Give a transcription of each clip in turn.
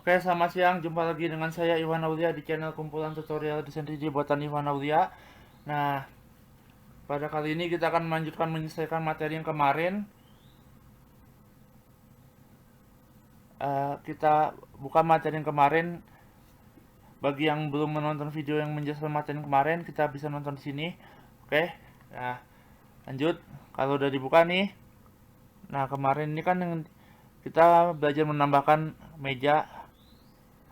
Oke, selamat siang. Jumpa lagi dengan saya Iwan Aulia di channel kumpulan tutorial desain 3D buatan Iwan Aulia. Nah, pada kali ini kita akan melanjutkan menyelesaikan materi yang kemarin. Kita buka materi yang kemarin. Bagi yang belum menonton video yang menjelaskan materi yang kemarin, kita bisa nonton di sini. Oke, nah lanjut. Kalau udah dibuka nih, nah kemarin ini kan kita belajar menambahkan meja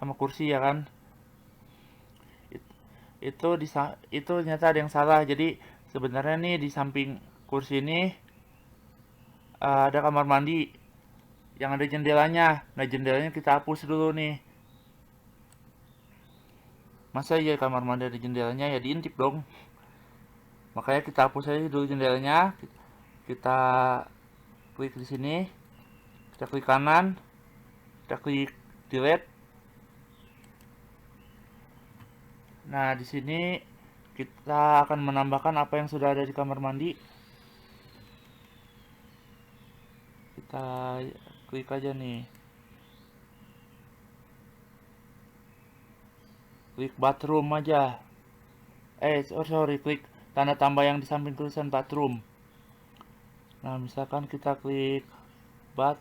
sama kursi ya kan. Itu ternyata ada yang salah. Jadi sebenarnya nih di samping kursi ini ada kamar mandi yang ada jendelanya. Nah, jendelanya kita hapus dulu nih. Masa iya kamar mandi ada jendelanya, ya diintip dong. Makanya kita hapus aja dulu jendelanya. Kita klik di sini, kita klik kanan, kita klik delete. Nah, di sini kita akan menambahkan apa yang sudah ada di kamar mandi. Kita klik aja nih. Klik bathroom aja. Sorry, klik tanda tambah yang di samping tulisan bathroom. Nah, misalkan kita klik bath,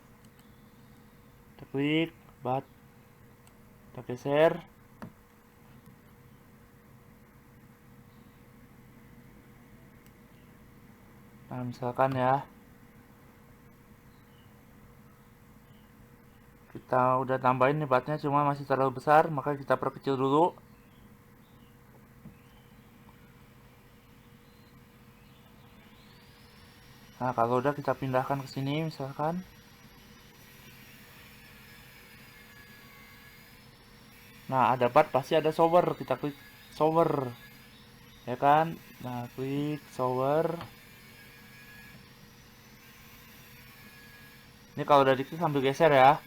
kita klik bath, kita geser. Nah, misalkan ya, kita udah tambahin nih bathnya, cuma masih terlalu besar, maka kita perkecil dulu. Nah, kalau udah kita pindahkan ke sini misalkan. Nah, ada bath pasti ada shower, kita klik shower. Ya kan? Nah, klik shower. Ini kalau udah diklik sambil geser ya.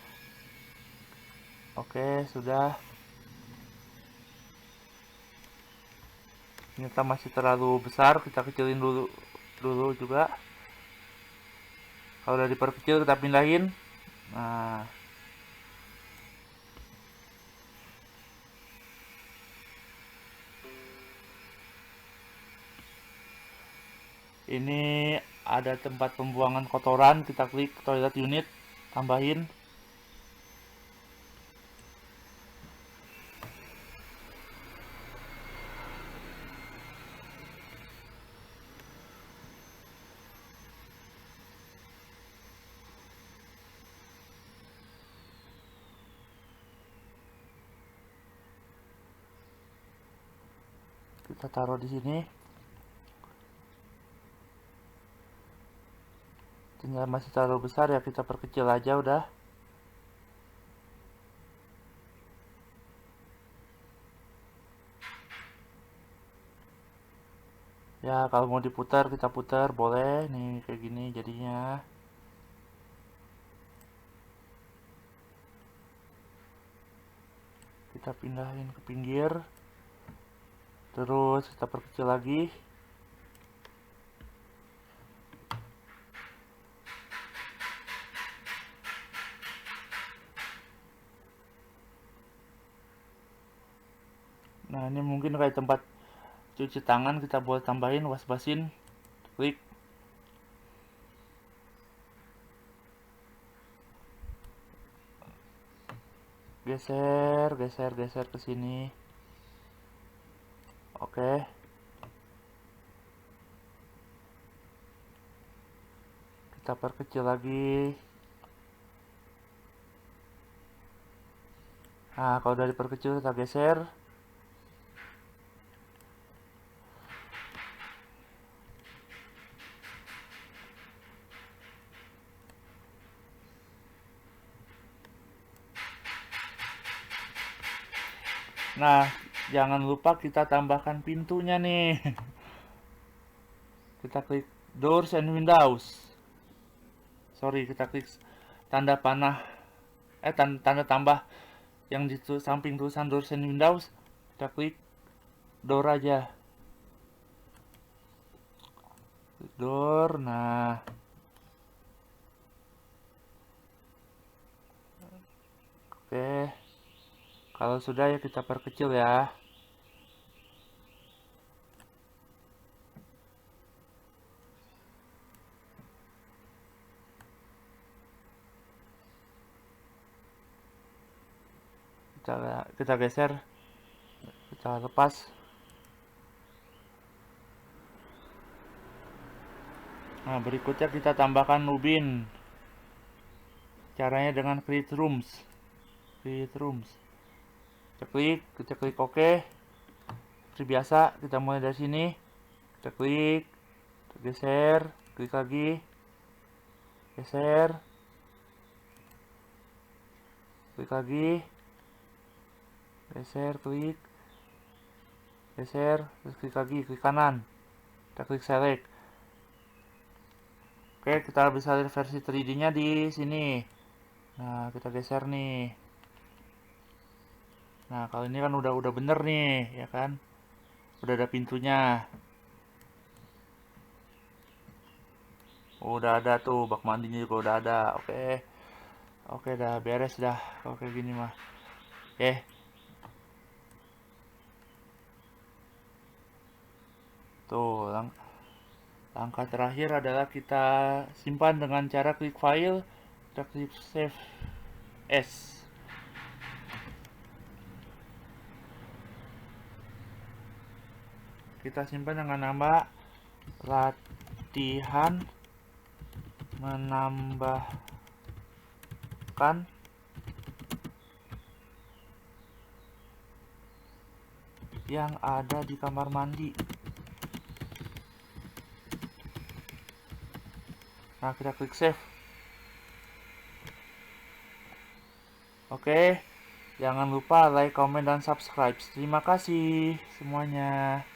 Oke, sudah. Ternyata masih terlalu besar, kita kecilin dulu juga. Kalau udah diperkecil kita pindahin. Nah, ini ada tempat pembuangan kotoran, kita klik toilet unit, tambahin. Kita taruh di sini. Tinggal masih terlalu besar ya, kita perkecil aja udah. Ya, kalau mau diputar kita putar boleh. Nih kayak gini jadinya. Kita pindahin ke pinggir. Terus kita perkecil lagi. Nah, ini mungkin kayak tempat cuci tangan, kita boleh tambahin wash basin. Klik. Geser, geser, geser ke sini. Oke. Kita perkecil lagi. Nah, kalau udah diperkecil kita geser. Nah, jangan lupa kita tambahkan pintunya nih. Kita klik doors and windows. Sorry, kita klik tanda panah, tanda tambah yang di samping tulisan doors and windows. Kita klik door aja. Klik door, nah. Oke. Kalau sudah ya kita perkecil ya. Kita geser, kita lepas. Nah, berikutnya kita tambahkan ubin. Caranya dengan create rooms. Kita klik OK. Seperti biasa, kita mulai dari sini. Kita klik, kita geser, klik lagi, geser, klik lagi, geser, klik, geser, terus klik lagi, klik kanan. Kita klik select. Oke, kita bisa lihat versi 3D-nya di sini. Nah, kita geser nih. Nah, kalau ini kan udah bener nih, ya kan? Udah ada pintunya. Udah ada tuh, bak mandinya juga udah ada. Oke. Oke, dah beres dah. Oke, gini mah. Oke. Tuh, langkah terakhir adalah kita simpan dengan cara klik file, kita klik save as. Kita simpan dengan nama latihan menambahkan yang ada di kamar mandi. Nah, kita klik save. Oke, jangan lupa like, comment, dan subscribe. Terima kasih semuanya.